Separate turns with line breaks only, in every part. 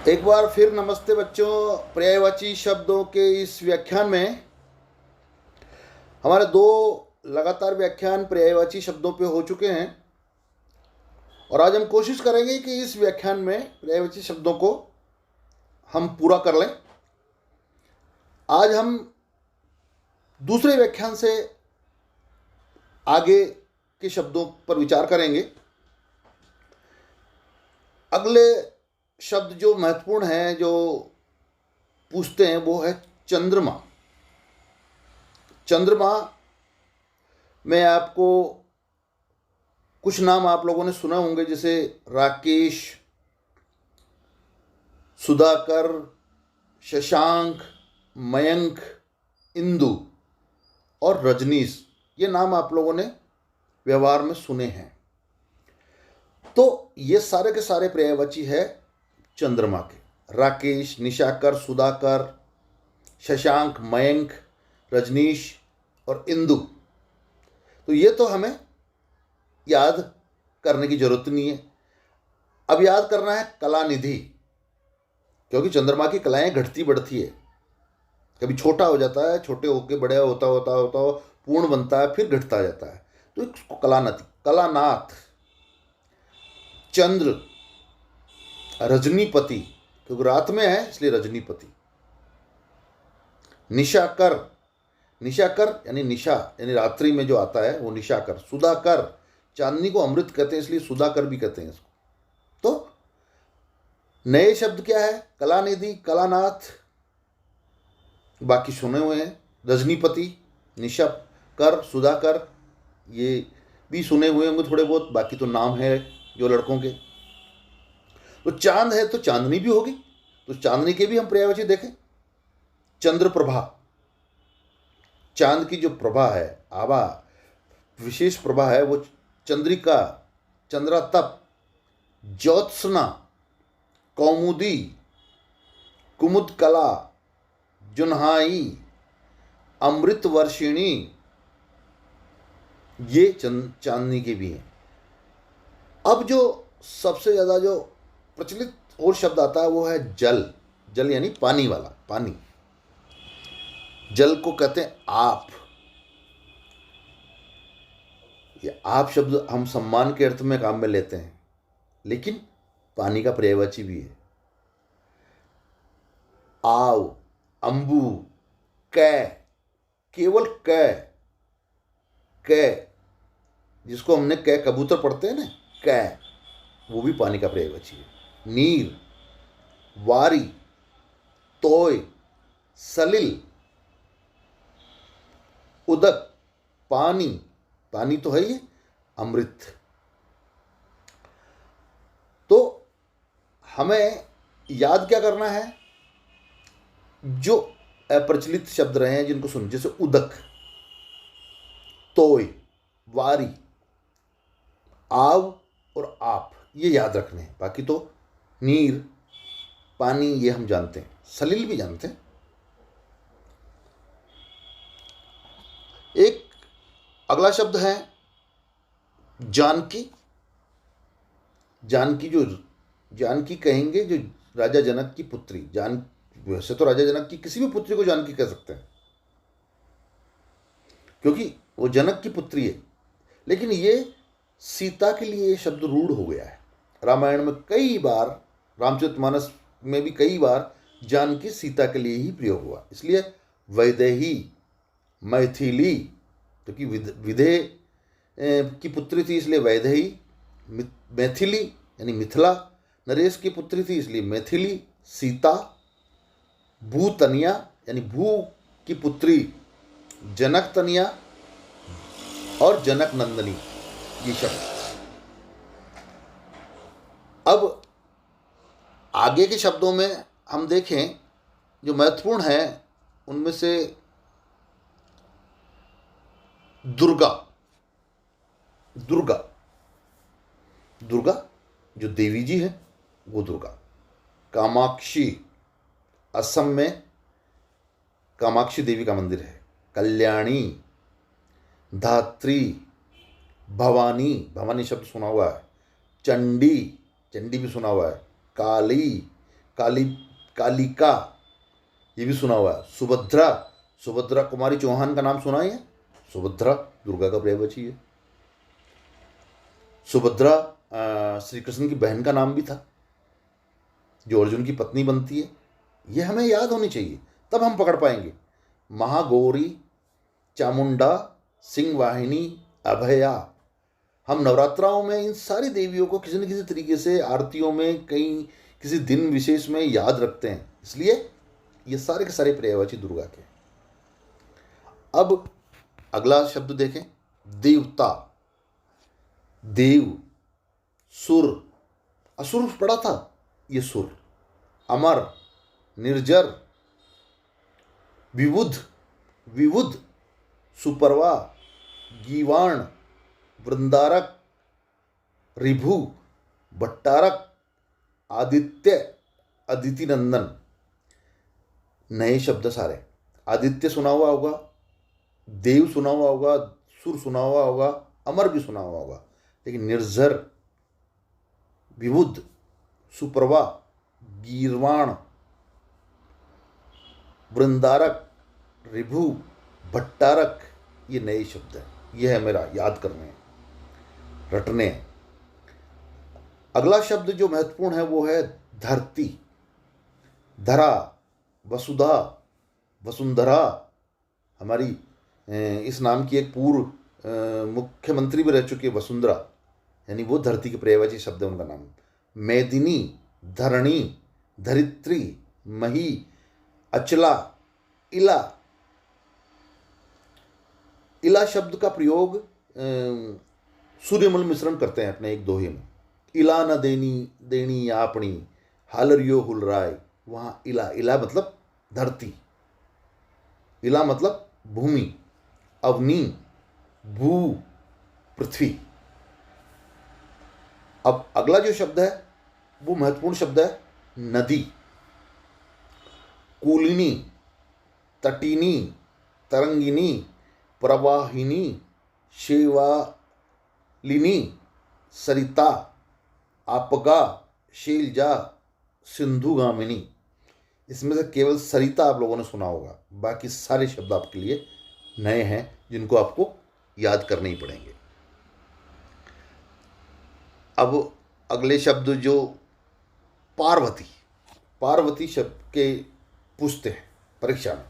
एक बार फिर नमस्ते बच्चों। पर्यायवाची शब्दों के इस व्याख्यान में हमारे दो लगातार व्याख्यान पर्यायवाची शब्दों पे हो चुके हैं और आज हम कोशिश करेंगे कि इस व्याख्यान में पर्यायवाची शब्दों को हम पूरा कर लें। आज हम दूसरे व्याख्यान से आगे के शब्दों पर विचार करेंगे। अगले शब्द जो महत्वपूर्ण है, जो पूछते हैं, वो है चंद्रमा। चंद्रमा में आपको कुछ नाम आप लोगों ने सुना होंगे, जैसे राकेश, सुधाकर, शशांक, मयंक, इंदु और रजनीश। ये नाम आप लोगों ने व्यवहार में सुने हैं। तो ये सारे के सारे पर्यायवाची है चंद्रमा के। राकेश, निशाकर, सुधाकर, शशांक, मयंक, रजनीश और इंदु। तो ये तो हमें याद करने की जरूरत नहीं है। अब याद करना है कलानिधि, क्योंकि चंद्रमा की कलाएं घटती बढ़ती है। कभी छोटा हो जाता है, छोटे होके बड़े होता होता होता पूर्ण बनता है, फिर घटता जाता है। तो इसको कलानाथ, चंद्र, रजनीपति, क्योंकि रात में है इसलिए रजनीपति। निशाकर, निशाकर यानी निशा यानी रात्रि में जो आता है वो निशाकर। सुधाकर, चांदनी को अमृत कहते हैं इसलिए सुधाकर भी कहते हैं इसको। तो नए शब्द क्या है? कलानिधि, कलानाथ, बाकी सुने हुए हैं। रजनीपति, निशाकर, सुधाकर, ये भी सुने हुए होंगे थोड़े बहुत। बाकी तो नाम है जो लड़कों के। तो चांद है तो चांदनी भी होगी, तो चांदनी के भी हम पर्यायवाची देखें। चंद्र प्रभा, चांद की जो प्रभा है, आभा, विशेष प्रभा है, वो चंद्रिका, चंद्रातप, ज्योत्सना, कौमुदी, कुमुद कला, जुन्हाई, अमृत वर्षिणी, ये चांदनी के भी हैं। अब जो सबसे ज़्यादा जो प्रचलित और शब्द आता है वो है जल। जल यानी पानी वाला, पानी। जल को कहते हैं आप। ये आप शब्द हम सम्मान के अर्थ में काम में लेते हैं, लेकिन पानी का पर्यायवाची भी है। आव, अंबु, कै, केवल कै, कै जिसको हमने कै कबूतर पढ़ते हैं ना, कै, वो भी पानी का पर्यायवाची है। नीर, वारी, तोय, सलिल, उदक, पानी, पानी तो है ये, अमृत। तो हमें याद क्या करना है? जो अप्रचलित शब्द रहे हैं जिनको सुन, जैसे उदक, तोय, वारी, आव और आप, ये याद रखने हैं। बाकी तो नीर, पानी, ये हम जानते हैं, सलिल भी जानते हैं। एक अगला शब्द है जानकी। जानकी, जो जानकी कहेंगे जो राजा जनक की पुत्री। वैसे तो राजा जनक की किसी भी पुत्री को जानकी कह सकते हैं, क्योंकि वो जनक की पुत्री है। लेकिन ये सीता के लिए ये शब्द रूढ़ हो गया है। रामायण में कई बार, रामचरितमानस में भी कई बार जानकी सीता के लिए ही प्रयोग हुआ। इसलिए वैदेही, मैथिली, क्योंकि विधे की पुत्री थी इसलिए वैदेही। मैथिली यानी मिथिला, नरेश की पुत्री थी इसलिए मैथिली। सीता, भूतनिया यानी भू की पुत्री जनक तनिया और जनक नंदनी, ये शब्द। अब आगे के शब्दों में हम देखें जो महत्वपूर्ण है, उनमें से दुर्गा। दुर्गा, दुर्गा जो देवी जी है वो दुर्गा। कामाक्षी, असम में कामाक्षी देवी का मंदिर है। कल्याणी, धात्री, भवानी, भवानी शब्द सुना हुआ है। चंडी, चंडी भी सुना हुआ है। काली, काली, कालिका, ये भी सुना हुआ है। सुभद्रा, सुभद्रा कुमारी चौहान का नाम सुना है? सुभद्रा दुर्गा का पर्यायवाची है। सुभद्रा श्री कृष्ण की बहन का नाम भी था, जो अर्जुन की पत्नी बनती है। ये हमें याद होनी चाहिए, तब हम पकड़ पाएंगे। महागौरी, चामुंडा, सिंह वाहिनी, अभया। हम नवरात्राओं में इन सारी देवियों को किसी न किसी तरीके से आरतियों में, कहीं किसी दिन विशेष में याद रखते हैं, इसलिए ये सारे के सारे पर्यायवाची दुर्गा के। अब अगला शब्द देखें, देवता। देव, सुर, असुर पड़ा था, ये सुर। अमर, निर्जर, विबुध, विबुध, सुपरवा, गीवाण, वृंदारक, रिभु, भट्टारक, आदित्य, अदिति नंदन। नए शब्द सारे। आदित्य सुना हुआ होगा, देव सुना हुआ होगा, सुर सुना हुआ होगा, अमर भी सुना हुआ होगा, लेकिन निर्जर, विबुध, सुप्रभा, गीर्वाण, वृंदारक, रिभु, भट्टारक, ये नए शब्द हैं। ये है मेरा याद करने हैं, रटने हैं। अगला शब्द जो महत्वपूर्ण है वो है धरती। धरा, वसुधा, वसुंधरा। हमारी इस नाम की एक पूर्व मुख्यमंत्री भी रह चुकी है, वसुंधरा, यानी वो धरती के पर्यायवाची शब्द है उनका नाम। मेदिनी, धरणी, धरित्री, मही, अचला, इला। इला शब्द का प्रयोग सूर्यमल मिश्रण करते हैं अपने एक दोहे में। इला न देनी, देनी आपनी, हालरियो हुलराय। वहाँ इला, इला मतलब धरती, इला मतलब भूमि, अवनी, भू, पृथ्वी। अब अगला जो शब्द है वो महत्वपूर्ण शब्द है नदी। कूलिनी, तटिनी, तरंगिनी, प्रवाहिनी, शेवालिनी, सरिता, आपगा, शैलजा, सिंधुगामिनी। इसमें से केवल सरिता आप लोगों ने सुना होगा, बाकी सारे शब्द आपके लिए नए हैं, जिनको आपको याद करने ही पड़ेंगे। अब अगले शब्द जो पार्वती। पार्वती शब्द के पूछते हैं परीक्षा में।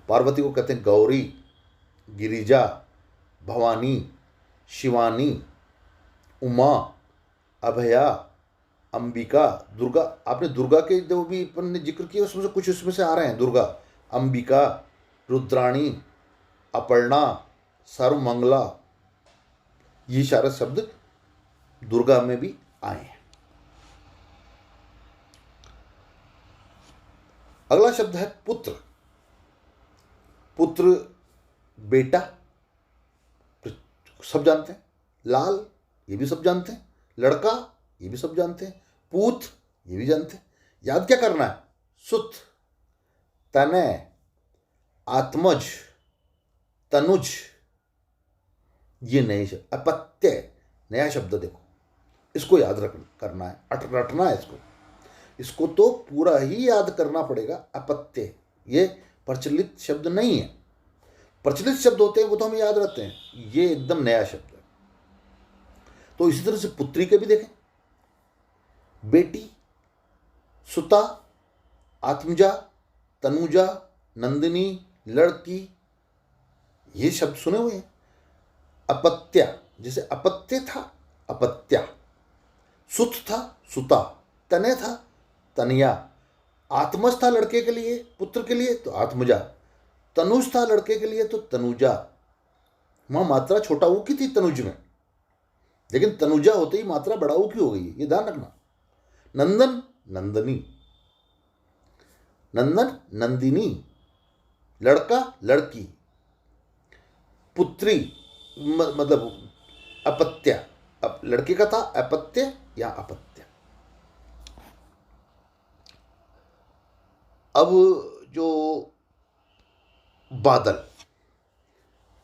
पार्वती को कहते हैं गौरी, गिरिजा, भवानी, शिवानी, उमा, अभया, अंबिका, दुर्गा। आपने दुर्गा के जो भी अपन ने जिक्र किया उसमें से कुछ उसमें से आ रहे हैं। दुर्गा, अंबिका, रुद्राणी, अपर्णा, सर्वमंगला, ये सारे शब्द दुर्गा में भी आए हैं। अगला शब्द है पुत्र। पुत्र, बेटा, सब जानते हैं। लाल, ये भी सब जानते हैं। लड़का, ये भी सब जानते हैं। पूत, ये भी जानते हैं। याद क्या करना है? सुत, तनय, आत्मज, तनुज, ये नए शब्द। अपत्य, नया शब्द। देखो, इसको याद करना है, रटना है इसको तो पूरा ही याद करना पड़ेगा। अपत्य, ये प्रचलित शब्द नहीं है। प्रचलित शब्द होते हैं वो तो हम याद रखते हैं, ये एकदम नया शब्द है। तो इसी तरह से पुत्री के भी देखें, बेटी, सुता, आत्मजा, तनुजा, नंदिनी, लड़की, ये शब्द सुने हुए हैं। अपत्या, जैसे अपत्य था, अपत्या। सुत था, सुता। तनय था, तनया। आत्मज था लड़के के लिए, पुत्र के लिए, तो आत्मजा। तनुज था लड़के के लिए, तो तनुजा। वहां मात्रा छोटा ऊ की थी तनुज में, लेकिन तनुजा होते ही मात्रा बड़ा ऊ की हो गई, ये ध्यान रखना। नंदन, नंदनी। नंदन, नंदिनी। लड़का, लड़की। पुत्री मतलब अपत्या। अब लड़के का था अपत्य या अपत्य। अब जो बादल,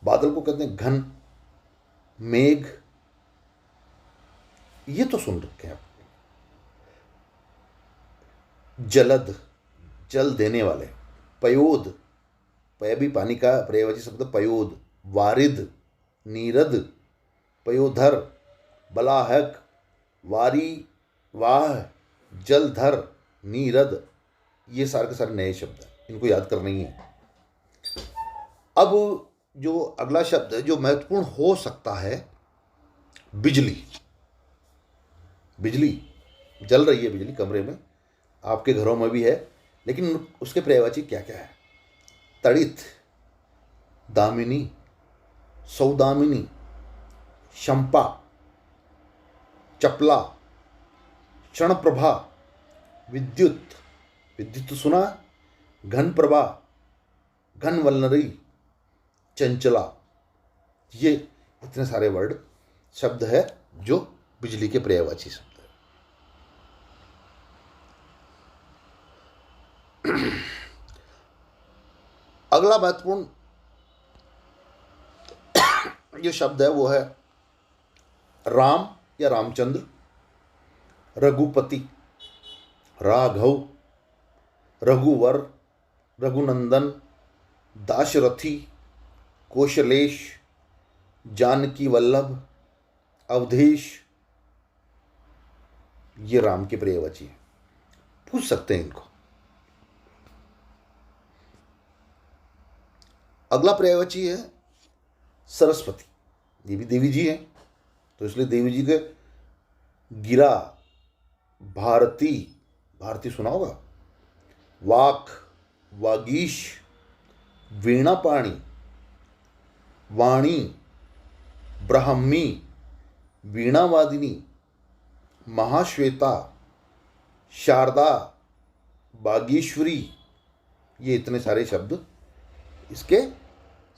बादल को कहते हैं घन, मेघ, ये तो सुन रखे हैं। जलद, जल देने वाले। पयोद, पय भी पानी का पर्यायवाची शब्द पयोद। वारिद, नीरद, पयोधर, बलाहक, वारी, वाह, जलधर, नीरद, ये सारे के सारे नए शब्द हैं, इनको याद करना ही है। अब जो अगला शब्द है जो महत्वपूर्ण हो सकता है, बिजली। बिजली, जल रही है बिजली कमरे में, आपके घरों में भी है, लेकिन उसके पर्यायवाची क्या क्या है? तड़ित, दामिनी, सौदामिनी, शंपा, चपला, क्षणप्रभा, विद्युत, विद्युत तो सुना, घन प्रभा, घन वल्लरी, चंचला। ये इतने सारे वर्ड शब्द है जो बिजली के पर्यायवाची शब्द है। अगला महत्वपूर्ण जो शब्द है वो है राम या रामचंद्र, रघुपति, राघव, रघुवर, रघुनंदन, दाशरथी, कौशलेश, जानकी वल्लभ, अवधेश, ये राम के पर्यायवाची है। पूछ सकते हैं इनको। अगला पर्यायवाची है सरस्वती, ये भी देवी जी हैं, तो इसलिए देवी जी के गिरा, भारती, भारती सुना होगा, वाक, वागीश, वीणापाणी, वाणी, ब्राह्मी, वीणावादिनी, महाश्वेता, शारदा, बागेश्वरी, ये इतने सारे शब्द इसके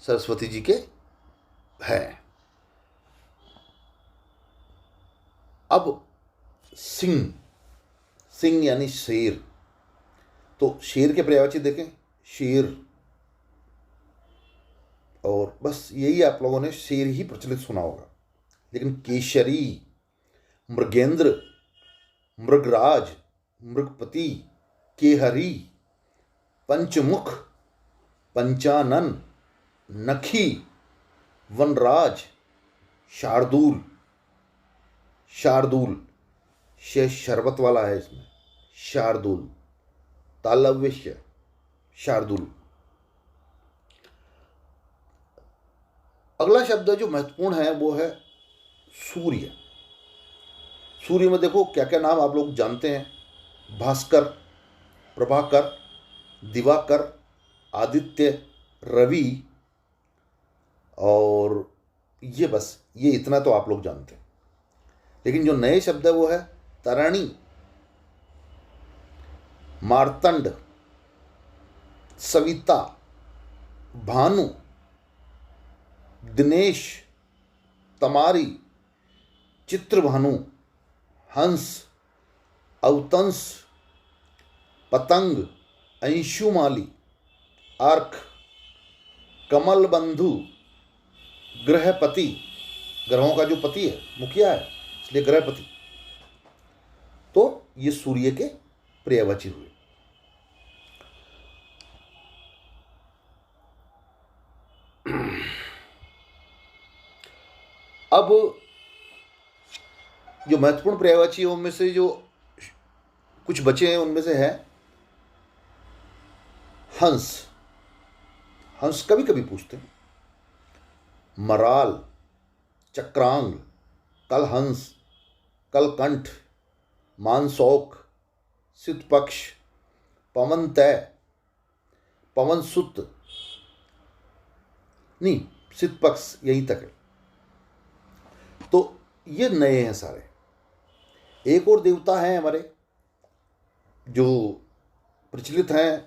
सरस्वती जी के हैं। अब सिंह, सिंह यानी शेर, तो शेर के पर्यायवाची देखें, शेर, और बस यही आप लोगों ने शेर ही प्रचलित सुना होगा, लेकिन केशरी, मृगेंद्र, मृगराज, मृगपति, केहरी, पंचमुख, पंचानन, नखी, वनराज, शार्दूल, शार्दूल, शरबत वाला है इसमें, शार्दूल, तालव्य, शार्दूल। अगला शब्द जो महत्वपूर्ण है वो है सूर्य। सूर्य में देखो क्या क्या नाम आप लोग जानते हैं, भास्कर, प्रभाकर, दिवाकर, आदित्य, रवि, और ये बस, ये इतना तो आप लोग जानते हैं। लेकिन जो नए शब्द है वो है तराणी, मार्तंड, सविता, भानु, दिनेश, तमारी, चित्रभानु, हंस, अवतंस, पतंग, अंशुमाली, अर्क, कमल बंधु, ग्रहपति, ग्रहों का जो पति है, मुखिया है, इसलिए ग्रहपति। तो ये सूर्य के पर्यायवाची हुए। अब जो महत्वपूर्ण पर्यायवाची है उनमें से जो कुछ बचे हैं उनमें से है हंस। हंस कभी कभी पूछते हैं। मराल, चक्रांग, कलहंस, कलकंठ, मानसौक, सितपक्ष, पवन तय, पवन सुत, नहीं सितपक्ष यहीं तक है। तो ये नए हैं सारे। एक और देवता हैं हमारे जो प्रचलित हैं,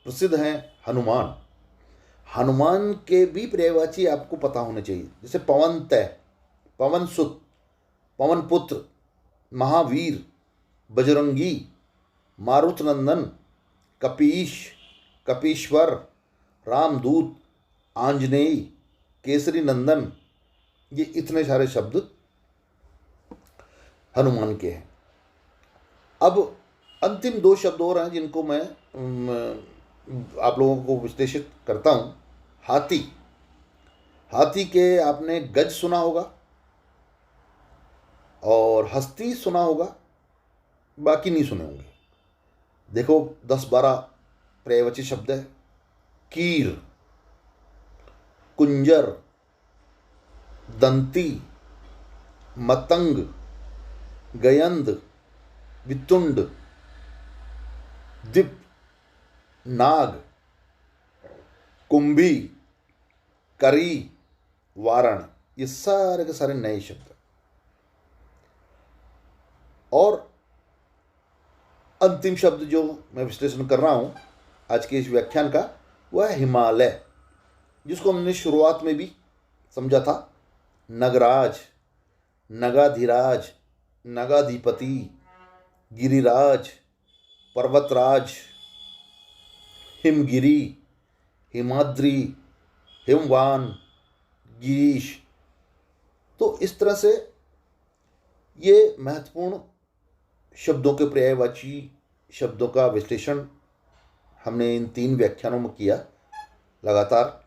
प्रसिद्ध हैं, हनुमान। हनुमान के भी पर्यायवाची आपको पता होने चाहिए, जैसे पवन तय, पवन सुत, पवन पुत्र, महावीर, बजरंगी, मारुतनंदन, कपीश, कपीश्वर, रामदूत, आंजनेय, केसरी नंदन, ये इतने सारे शब्द हनुमान के हैं। अब अंतिम दो शब्द और हैं जिनको मैं आप लोगों को विश्लेषित करता हूँ। हाथी। हाथी के आपने गज सुना होगा और हस्ती सुना होगा, बाकी नहीं सुने होंगे। देखो 10-12 पर्यायवाची शब्द है। कीर, कुंजर, दंती, मतंग, गयंद, वितुंड, दिप, नाग, कुंभी, करी, वारण। ये सारे के सारे नए शब्द। और अंतिम शब्द जो मैं विश्लेषण कर रहा हूं आज के इस व्याख्यान का, वह है हिमालय, जिसको हमने शुरुआत में भी समझा था। नगराज, नगाधिराज, नगाधिपति, गिरिराज, पर्वतराज, हिमगिरी, हिमाद्री, हिमवान, गिरीश। तो इस तरह से ये महत्वपूर्ण शब्दों के पर्यायवाची शब्दों का विश्लेषण हमने इन 3 व्याख्यानों में किया लगातार।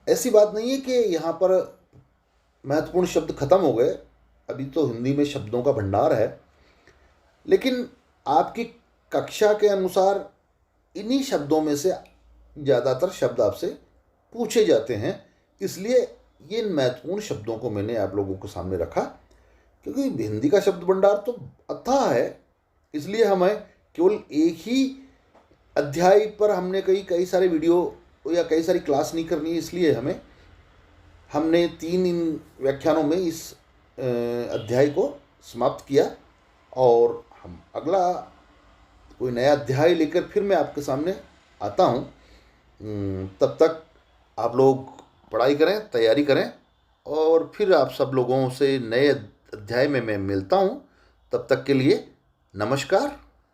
ऐसी बात नहीं है कि यहाँ पर महत्वपूर्ण शब्द खत्म हो गए, अभी तो हिंदी में शब्दों का भंडार है, लेकिन आपकी कक्षा के अनुसार इन्हीं शब्दों में से ज़्यादातर शब्द आपसे पूछे जाते हैं। इसलिए ये महत्वपूर्ण शब्दों को मैंने आप लोगों के सामने रखा, क्योंकि हिंदी का शब्द भंडार तो अथाह है। इसलिए हमें केवल एक ही अध्याय पर हमने कई सारे वीडियो या कई सारी क्लास नहीं करनी है। इसलिए हमने 3 इन व्याख्यानों में इस अध्याय को समाप्त किया, और हम अगला कोई नया अध्याय लेकर फिर मैं आपके सामने आता हूँ। तब तक आप लोग पढ़ाई करें, तैयारी करें, और फिर आप सब लोगों से नए अध्याय में मैं मिलता हूँ। तब तक के लिए नमस्कार।